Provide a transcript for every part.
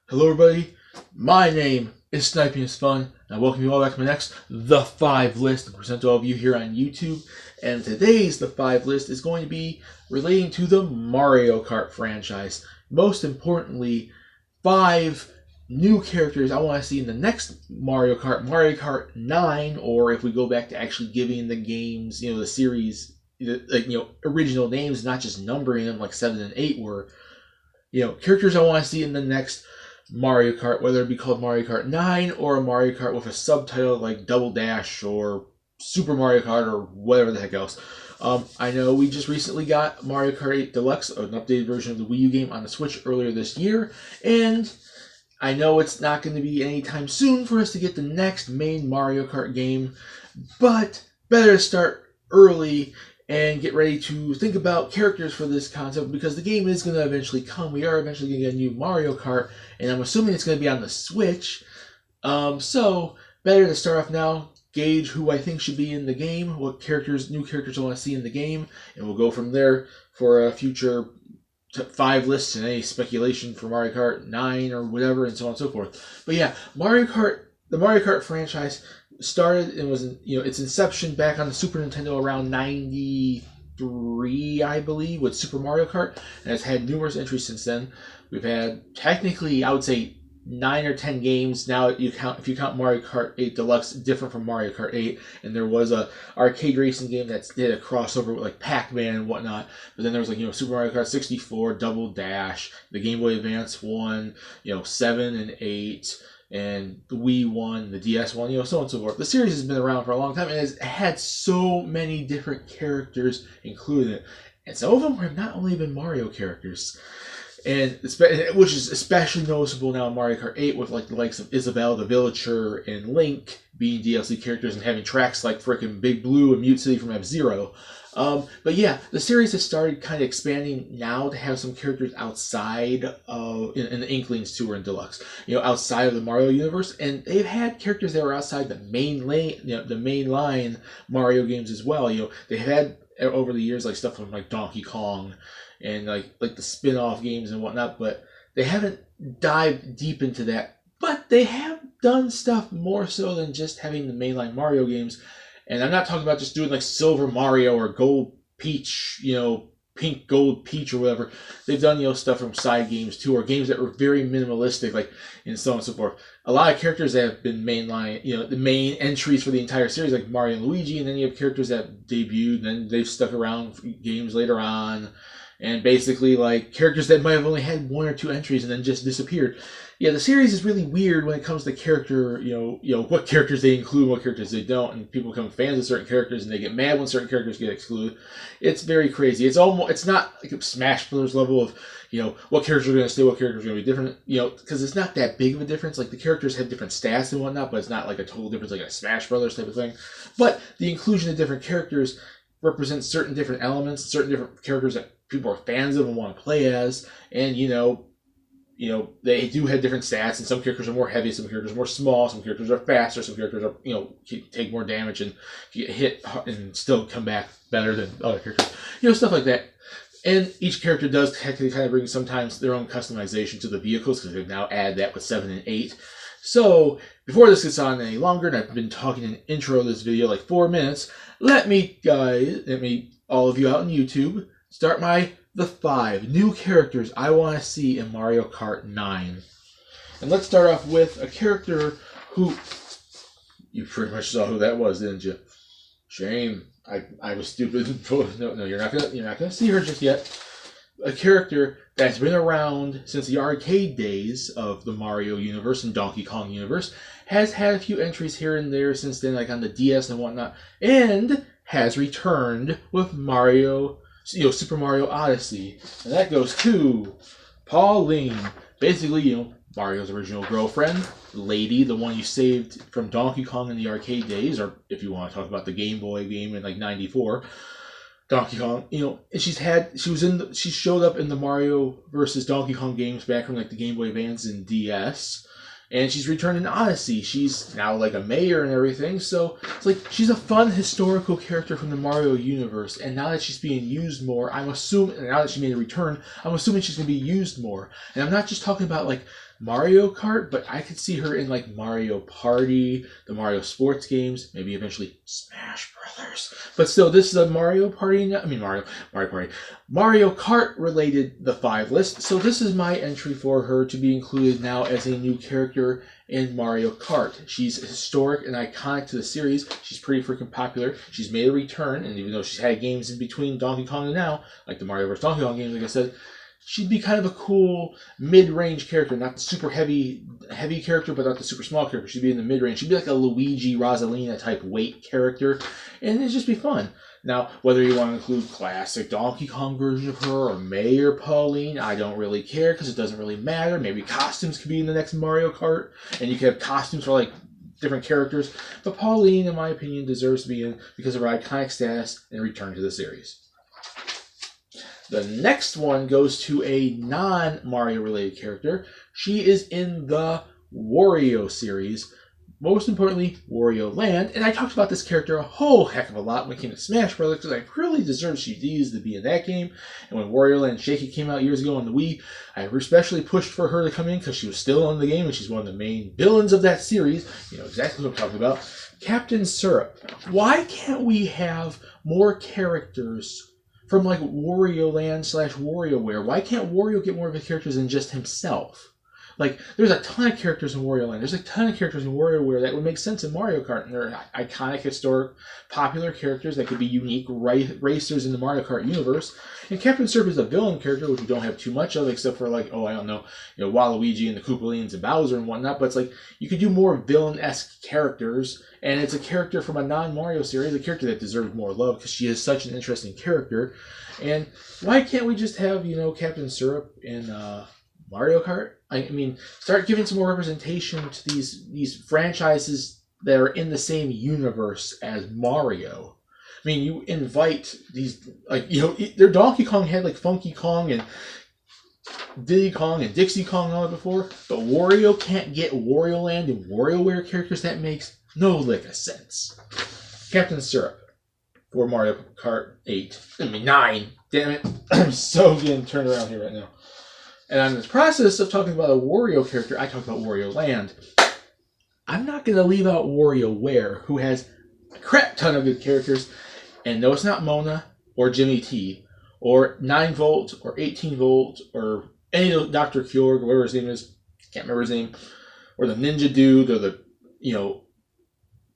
Hello everybody, my name is Sniping is Fun, and I welcome you all back to my next The 5 list to present to all of you here on YouTube. And today's The 5 list is going to be relating to the Mario Kart franchise. Most importantly, 5 new characters I want to see in the next Mario Kart 9, or if we go back to actually giving the games, the series, original names, not just numbering them like 7 and 8 were. Characters I want to see in the next Mario Kart, whether it be called Mario Kart 9 or a Mario Kart with a subtitle like Double Dash or Super Mario Kart or whatever the heck else. I know we just recently got Mario Kart 8 Deluxe, an updated version of the Wii U game on the Switch earlier this year, and I know it's not going to be anytime soon for us to get the next main Mario Kart game, but better to start early and get ready to think about characters for this concept, because the game is going to eventually come. We are eventually going to get a new Mario Kart, and I'm assuming it's going to be on the Switch. So better to start off now, gauge who I think should be in the game, what new characters I want to see in the game, and we'll go from there for a future 5 lists and any speculation for Mario Kart 9 or whatever, and so on and so forth. But yeah, the Mario Kart franchise started and was its inception back on the Super Nintendo around 93, I believe, with Super Mario Kart, and it's had numerous entries since then. We've had technically, I would say, 9 or 10 games now. If you count Mario Kart 8 Deluxe different from Mario Kart 8, and there was a arcade racing game that did a crossover with like Pac-Man and whatnot. But then there was Super Mario Kart 64, Double Dash, the Game Boy Advance one, 7 and 8. And the Wii one, the DS one, so on and so forth. The series has been around for a long time and has had so many different characters included in it. And some of them have not only been Mario characters, and which is especially noticeable now in Mario Kart 8 with like the likes of Isabelle the Villager and Link being DLC characters and having tracks like frickin' Big Blue and Mute City from F-Zero. But yeah, the series has started kind of expanding now to have some characters outside of, in the Inklings tour and Deluxe, outside of the Mario universe, and they've had characters that were outside the main line Mario games as well. They had over the years like stuff from like Donkey Kong and like the spin-off games and whatnot, but they haven't dived deep into that. But they have done stuff more so than just having the mainline Mario games. And I'm not talking about just doing like Silver Mario or Gold Peach, Pink Gold Peach or whatever. They've done, stuff from side games too, or games that were very minimalistic, like, and so on and so forth. A lot of characters that have been mainline, the main entries for the entire series, like Mario and Luigi, and then you have characters that debuted and then they've stuck around for games later on. And basically, like, characters that might have only had 1 or 2 entries and then just disappeared. Yeah, the series is really weird when it comes to character, what characters they include, what characters they don't, and people become fans of certain characters and they get mad when certain characters get excluded. It's very crazy. It's not like a Smash Brothers level of, what characters are going to stay, what characters are going to be different, because it's not that big of a difference. Like, the characters have different stats and whatnot, but it's not like a total difference like a Smash Brothers type of thing. But the inclusion of different characters represents certain different elements, certain different characters that people are fans of and want to play as, and they do have different stats, and some characters are more heavy, some characters are more small, some characters are faster, some characters are take more damage and get hit and still come back better than other characters, stuff like that. And each character does technically kind of bring sometimes their own customization to the vehicles, because they've now added that with 7 and 8. So before this gets on any longer, and I've been talking in the intro of this video like 4 minutes, let me all of you out on YouTube start the 5 new characters I want to see in Mario Kart 9. And let's start off with a character who you pretty much saw who that was, didn't you? Shame. I was stupid. No, you're not gonna see her just yet. A character that's been around since the arcade days of the Mario universe and Donkey Kong universe, has had a few entries here and there since then, like on the DS and whatnot, and has returned with Super Mario Odyssey. And that goes to Pauline. Basically, Mario's original girlfriend, Lady, the one you saved from Donkey Kong in the arcade days, or if you want to talk about the Game Boy game in like 94, Donkey Kong, and she showed up in the Mario versus Donkey Kong games back from like the Game Boy Advance and DS. And she's returned in Odyssey. She's now like a mayor and everything. So it's like she's a fun historical character from the Mario universe. And now that she's being used more, I'm assuming, now that she made a return, I'm assuming she's going to be used more. And I'm not just talking about like Mario Kart, but I could see her in like Mario Party, the Mario sports games, maybe eventually Smash Brothers. But still, this is a Mario Party, Mario Party. Mario Kart related the 5 list. So this is my entry for her to be included now as a new character in Mario Kart. She's historic and iconic to the series. She's pretty freaking popular. She's made a return, and even though she's had games in between Donkey Kong and now, like the Mario vs. Donkey Kong games, like I said, she'd be kind of a cool mid-range character, not the super heavy character, but not the super small character. She'd be in the mid-range. She'd be like a Luigi, Rosalina type weight character, and it'd just be fun. Now, whether you want to include classic Donkey Kong version of her or Mayor Pauline, I don't really care because it doesn't really matter. Maybe costumes could be in the next Mario Kart, and you could have costumes for like different characters. But Pauline, in my opinion, deserves to be in because of her iconic status and return to the series. The next one goes to a non-Mario related character. She is in the Wario series. Most importantly, Wario Land. And I talked about this character a whole heck of a lot when it came to Smash Brothers because I really deserved she needs to be in that game. And when Wario Land Shaky came out years ago on the Wii, I especially pushed for her to come in because she was still in the game and she's one of the main villains of that series. You know exactly what I'm talking about. Captain Syrup. Why can't we have more characters from like Wario Land / WarioWare? Why can't Wario get more of his characters than just himself? Like, there's a ton of characters in Wario Land. There's a ton of characters in WarioWare that would make sense in Mario Kart. And they're iconic, historic, popular characters that could be unique racers in the Mario Kart universe. And Captain Syrup is a villain character, which we don't have too much of, except for like, oh, I don't know, Waluigi and the Koopalings and Bowser and whatnot. But it's like, you could do more villain-esque characters. And it's a character from a non-Mario series, a character that deserves more love because she is such an interesting character. And why can't we just have, Captain Syrup in Mario Kart? I mean, start giving some more representation to these franchises that are in the same universe as Mario. I mean, you invite these, their Donkey Kong had like Funky Kong and Diddy Kong and Dixie Kong and all that before, but Wario can't get Wario Land and WarioWare characters. That makes no lick of sense. Captain Syrup for Mario Kart 9. Damn it. I'm so getting turned around here right now. And on this process of talking about a Wario character, I talk about Wario Land. I'm not going to leave out WarioWare, who has a crap ton of good characters. And no, it's not Mona or Jimmy T or 9 Volt or 18 Volt or any of Dr. Kjorg or whatever his name is. Can't remember his name. Or the Ninja Dude or the,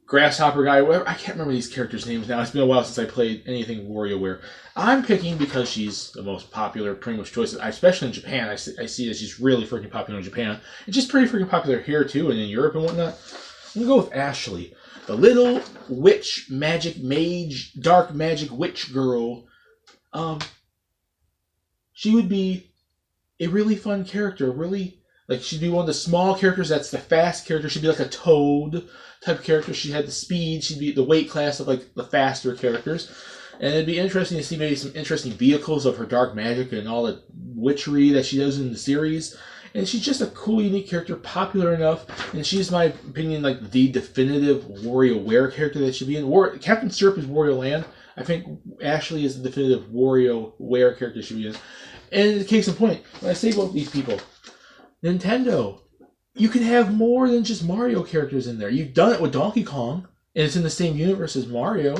Grasshopper guy, whatever. I can't remember these characters' names now. It's been a while since I played anything WarioWare. I'm picking because she's the most popular, pretty much choice, especially in Japan. I see that she's really freaking popular in Japan. And she's pretty freaking popular here, too, and in Europe and whatnot. I'm going to go with Ashley. The little witch, mage, dark magic witch girl. She would be a really fun character. Really, she'd be one of the small characters that's the fast character. She'd be like a Toad type of character. She had the speed. She'd be the weight class of the faster characters. And it'd be interesting to see maybe some interesting vehicles of her dark magic and all the witchery that she does in the series. And she's just a cool, unique character, popular enough. And she's, in my opinion, the definitive WarioWare character that should be in. Captain Syrup is Wario Land. I think Ashley is the definitive WarioWare character she should be in. And case in point, when I say about these people, Nintendo, you can have more than just Mario characters in there. You've done it with Donkey Kong, and it's in the same universe as Mario.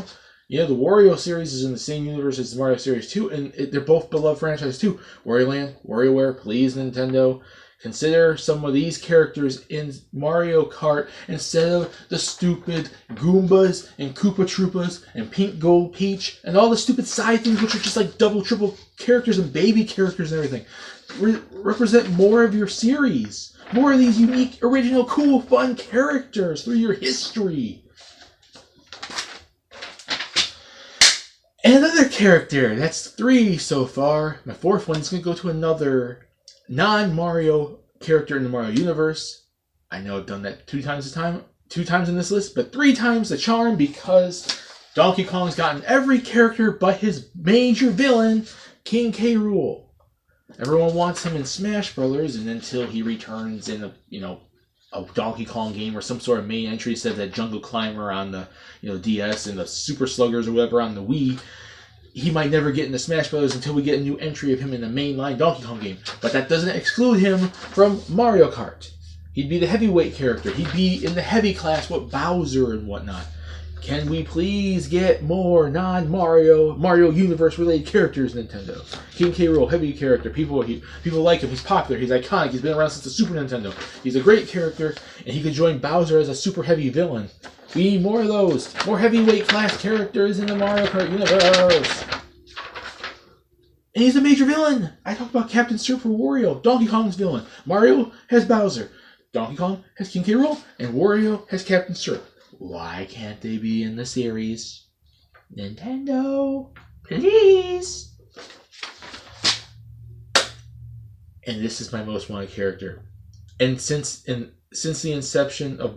The Wario series is in the same universe as the Mario series too, and they're both beloved franchises too. Wario Land, WarioWare, please Nintendo, consider some of these characters in Mario Kart instead of the stupid Goombas and Koopa Troopas and Pink Gold Peach and all the stupid side things which are just double, triple characters and baby characters and everything. Represent more of your series. More of these unique, original, cool, fun characters through your history. And another character. That's 3 so far. My 4th one is going to go to another non-Mario character in the Mario universe. I know I've done that 2 times in this list, but 3 times the charm because Donkey Kong's gotten every character but his major villain, King K. Rool. Everyone wants him in Smash Brothers, and until he returns in a Donkey Kong game or some sort of main entry, said that Jungle Climber on the DS and the Super Sluggers or whatever on the Wii, he might never get into Smash Bros. Until we get a new entry of him in the mainline Donkey Kong game. But that doesn't exclude him from Mario Kart. He'd be the heavyweight character. He'd be in the heavy class with Bowser and whatnot. Can we please get more Mario Universe related characters, Nintendo? King K. Rool, heavy character. People like him. He's popular. He's iconic. He's been around since the Super Nintendo. He's a great character, and he could join Bowser as a super heavy villain. We need more of those. More heavyweight class characters in the Mario Kart universe. And he's a major villain. I talked about Captain Syrup for Wario. Donkey Kong's villain. Mario has Bowser. Donkey Kong has King K. Rool, and Wario has Captain Syrup. Why can't they be in the series? Nintendo, please. And this is my most wanted character. And since the inception of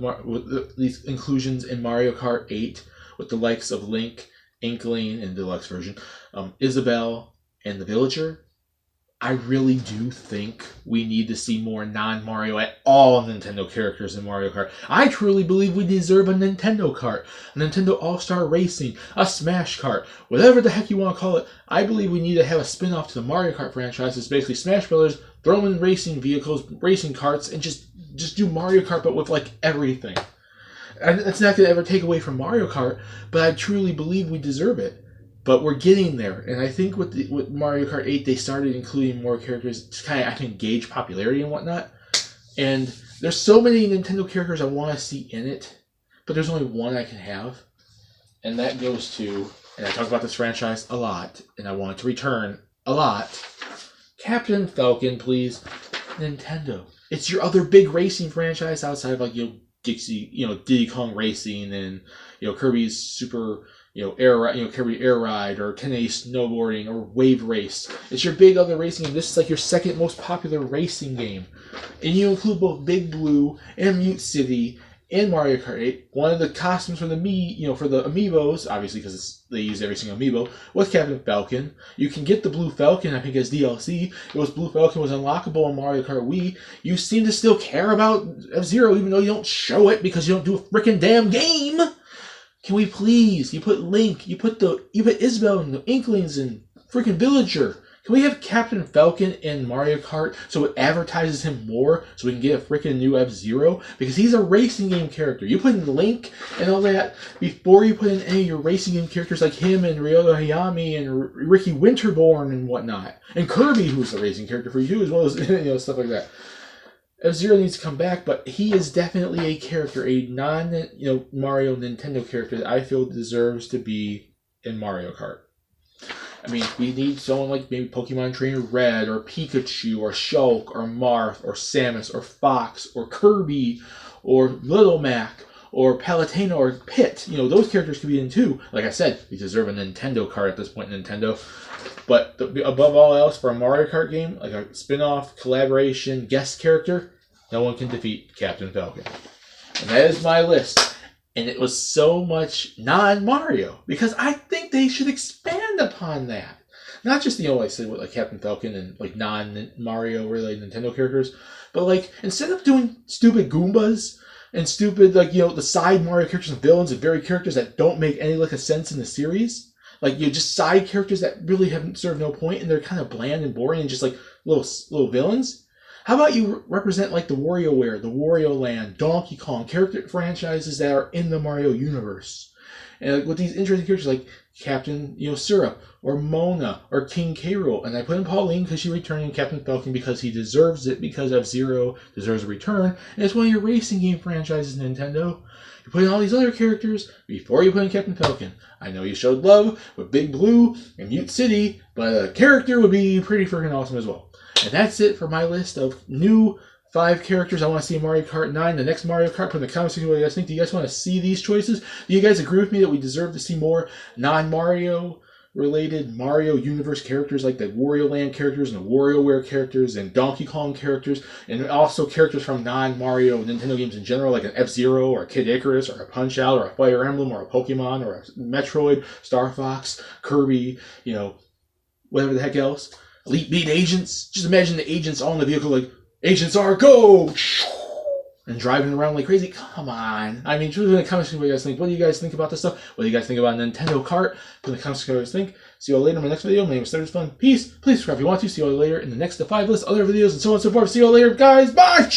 these inclusions in Mario Kart 8, with the likes of Link, Inkling, and Deluxe version, Isabelle, and the Villager, I really do think we need to see more non-Mario at all Nintendo characters in Mario Kart. I truly believe we deserve a Nintendo Kart, a Nintendo All-Star Racing, a Smash Kart, whatever the heck you want to call it. I believe we need to have a spin-off to the Mario Kart franchise. It's basically Smash Brothers, throw in racing vehicles, racing karts, and just do Mario Kart, but with like everything. And it's not going to ever take away from Mario Kart, but I truly believe we deserve it. But we're getting there, and I think with Mario Kart 8, they started including more characters to kind of, I think, gauge popularity and whatnot. And there's so many Nintendo characters I want to see in it, but there's only one I can have, and that goes to, and I talk about this franchise a lot, and I want it to return a lot, Captain Falcon, please. Nintendo. It's your other big racing franchise outside of like Diddy Kong Racing and Kirby's Super. Kirby Air Ride or 1080 Snowboarding or Wave Race. It's your big other racing game. This is like your second most popular racing game. And you include both Big Blue and Mute City and Mario Kart 8. One of the costumes for the for the amiibos, obviously because they use every single amiibo, was Captain Falcon. You can get the Blue Falcon, I think, as DLC. Blue Falcon was unlockable on Mario Kart Wii. You seem to still care about F-Zero even though you don't show it because you don't do a freaking damn game. Can we please? You put Link, you put Isabelle and the Inklings and freaking Villager. Can we have Captain Falcon in Mario Kart so it advertises him more so we can get a freaking new F-Zero? Because he's a racing game character. You put in Link and all that before you put in any of your racing game characters like him and Ryoto Hayami and Ricky Winterborn and whatnot. And Kirby, who's a racing character for you, as well as stuff like that. F-Zero needs to come back, but he is definitely a character, a Mario Nintendo character that I feel deserves to be in Mario Kart. I mean, we need someone like maybe Pokemon Trainer Red, or Pikachu, or Shulk, or Marth, or Samus, or Fox, or Kirby, or Little Mac, or Palutena, or Pit. Those characters could be in too. Like I said, we deserve a Nintendo Kart at this point, Nintendo. But above all else, for a Mario Kart game, like a spin-off, collaboration, guest character, no one can defeat Captain Falcon. And that is my list. And it was so much non-Mario, because I think they should expand upon that. Not just, like I said, with like Captain Falcon and like non-Mario related Nintendo characters, but like instead of doing stupid Goombas and stupid the side Mario characters and villains and very characters that don't make any like a sense in the series. Like, just side characters that really haven't served no point, and they're kind of bland and boring and just like little villains. How about you represent like the WarioWare, the Wario Land, Donkey Kong character franchises that are in the Mario universe, and like with these interesting characters like Captain Syrup or Mona or King K. Rool. And I put in Pauline because she returned, and Captain Falcon because he deserves it, because F-Zero deserves a return, and it's one of your racing game franchises, Nintendo. You put in all these other characters before you put in Captain Falcon. I know you showed love with Big Blue and Mute City, but a character would be pretty freaking awesome as well. And that's it for my list of new 5 characters I want to see in Mario Kart 9. The next Mario Kart, put in the comments what you guys think. Do you guys want to see these choices? Do you guys agree with me that we deserve to see more non-Mario related Mario universe characters like the Wario Land characters and the WarioWare characters and Donkey Kong characters, and also characters from non-Mario Nintendo games in general, like an F-Zero or a Kid Icarus or a Punch-Out or a Fire Emblem or a Pokemon or a Metroid, Star Fox, Kirby, whatever the heck else. Elite Beat agents. Just imagine the agents all in the vehicle like, "Agents are, go!" and driving around like crazy. Come on. I mean, truly in the comments, what do you guys think? What do you guys think about this stuff? What do you guys think about Nintendo Kart? Put in the comments what you guys think. See you all later in my next video. My name is Fun. Peace. Please subscribe if you want to. See you all later in the next 5 list, other videos, and so on and so forth. See you all later, guys. Bye.